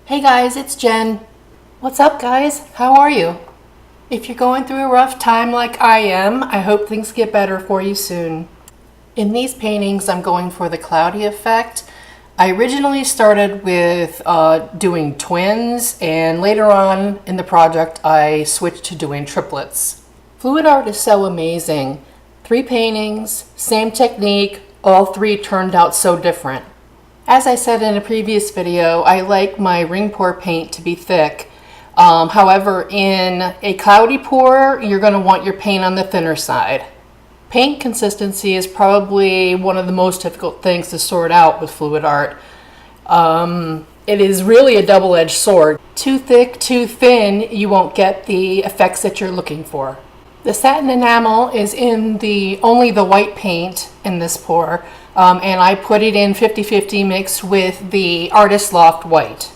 Hey guys, it's Jen. What's up guys? How are you? If you're going through a rough time like I am, I hope things get better for you soon. In these paintings, I'm going for the cloudy effect. I originally started with doing twins, and later on in the project, I switched to doing triplets. Fluid art is so amazing. 3 paintings, same technique, all 3 turned out so different. As I said in a previous video, I like my ring pour paint to be thick. However, in a cloudy pour, you're going to want your paint on the thinner side. Paint consistency is probably one of the most difficult things to sort out with fluid art. It is really a double-edged sword. Too thick, too thin, you won't get the effects that you're looking for. The satin enamel is in only the white paint in this pour. And I put it in 50-50 mix with the Artist Loft white.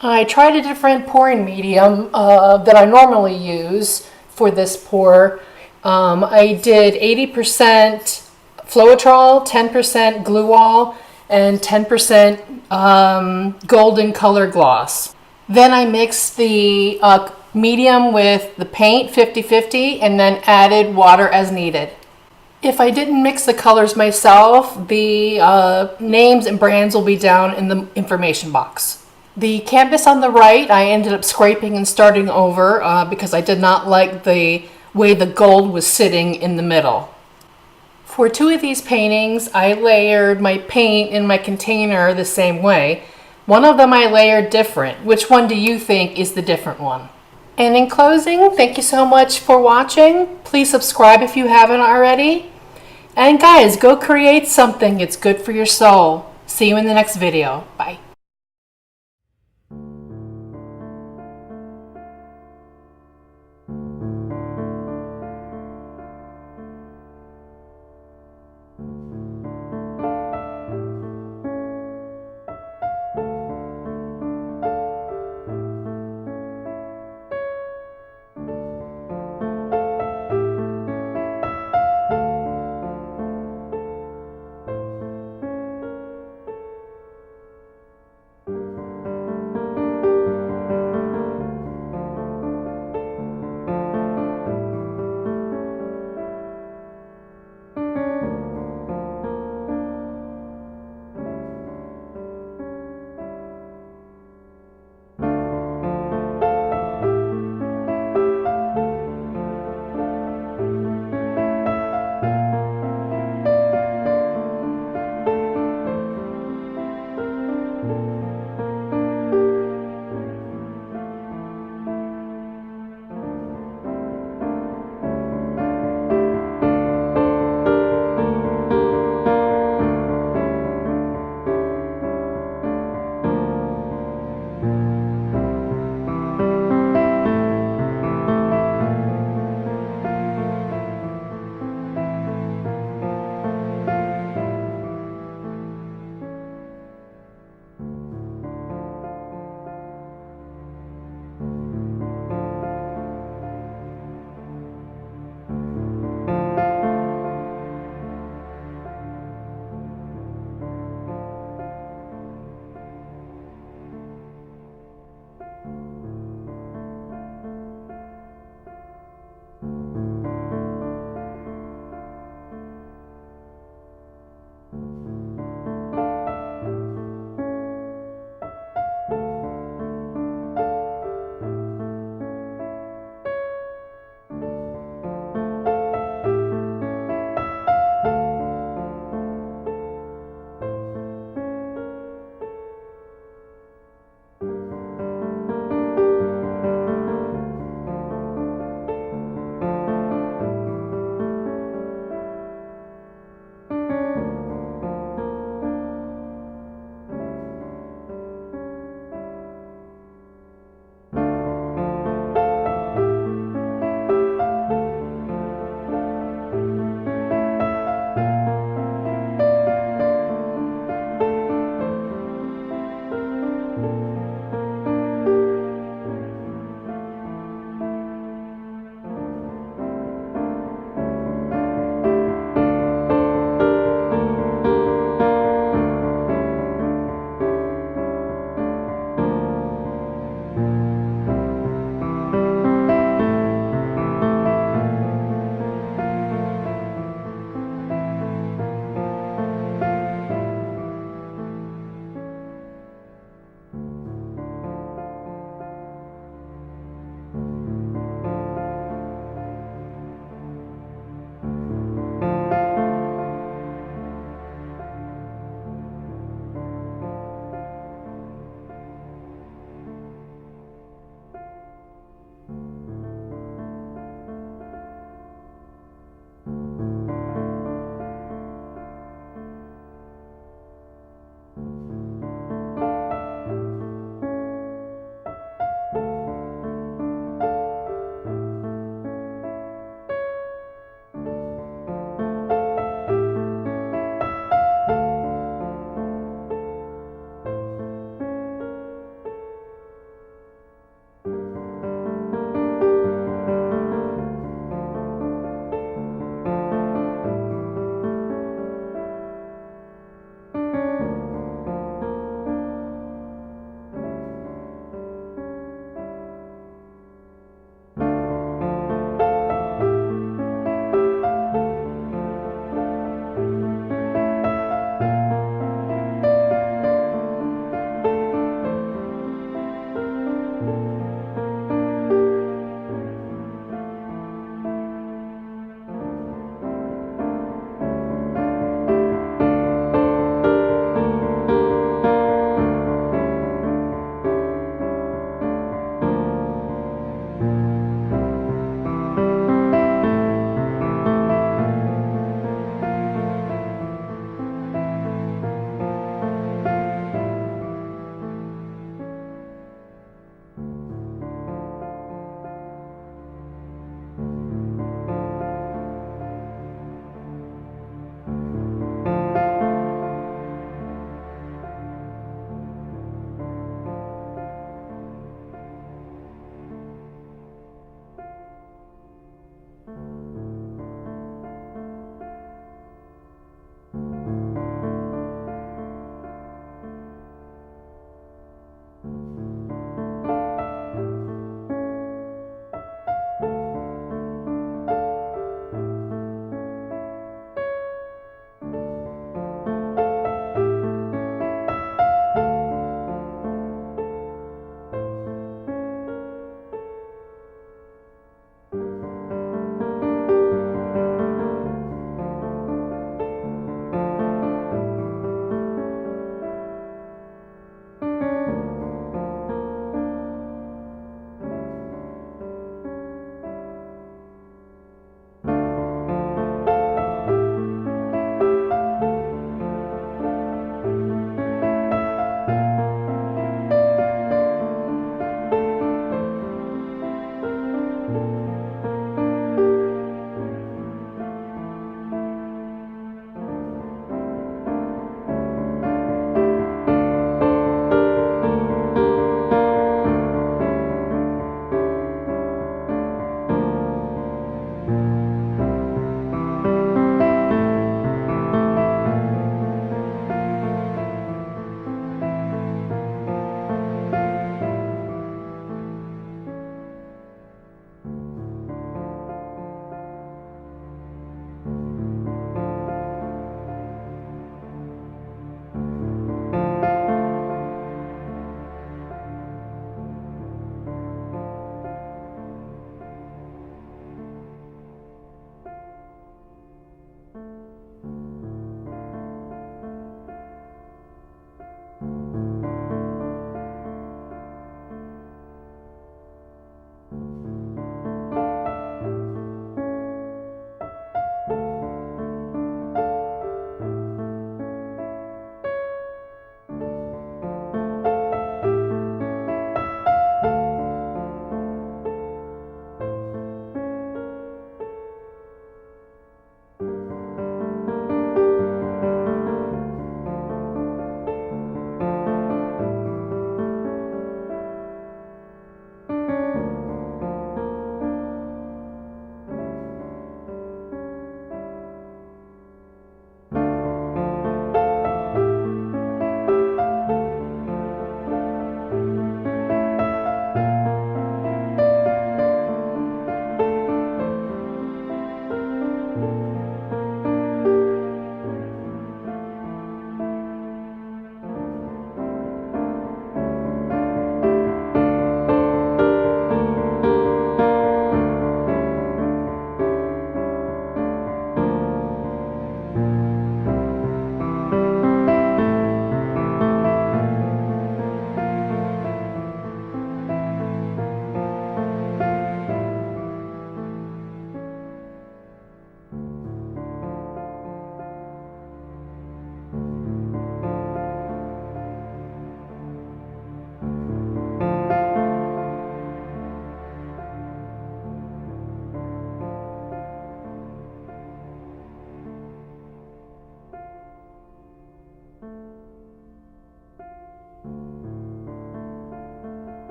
I tried a different pouring medium that I normally use for this pour. I did 80% floetrol, 10% glue wall, and 10% golden color gloss. Then I mixed the medium with the paint 50-50 and then added water as needed. If I didn't mix the colors myself, the names and brands will be down in the information box. The canvas on the right, I ended up scraping and starting over because I did not like the way the gold was sitting in the middle. For 2 of these paintings, I layered my paint in my container the same way. One of them I layered different. Which one do you think is the different one? And in closing, thank you so much for watching. Please subscribe if you haven't already. And guys, go create something. It's good for your soul. See you in the next video. Bye.